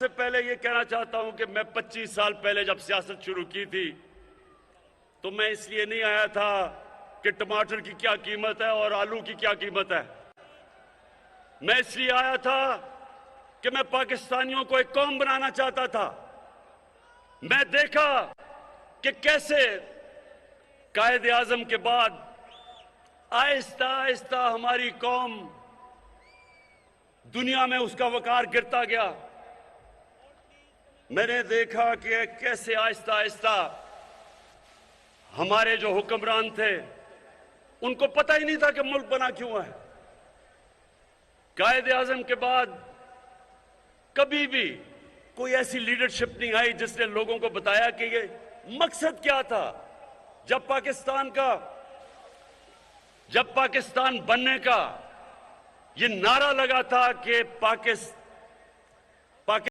सबसे पहले ये कहना चाहता हूं कि मैं 25 साल पहले जब सियासत शुरू की थी तो मैं इसलिए नहीं आया था कि टमाटर की क्या कीमत है और आलू की क्या कीमत है। मैं इसलिए आया था कि मैं पाकिस्तानियों को एक कौम बनाना चाहता था। मैं देखा कि कैसे कायदे आजम के बाद आहिस्ता आहिस्ता हमारी कौम दुनिया में उसका वकार गिरता गया। मैंने देखा कि कैसे आहिस्ता आहिस्ता हमारे जो हुक्मरान थे उनको पता ही नहीं था कि मुल्क बना क्यों है। कायदे आजम के बाद कभी भी कोई ऐसी लीडरशिप नहीं आई जिसने लोगों को बताया कि ये मकसद क्या था। जब पाकिस्तान बनने का ये नारा लगा था कि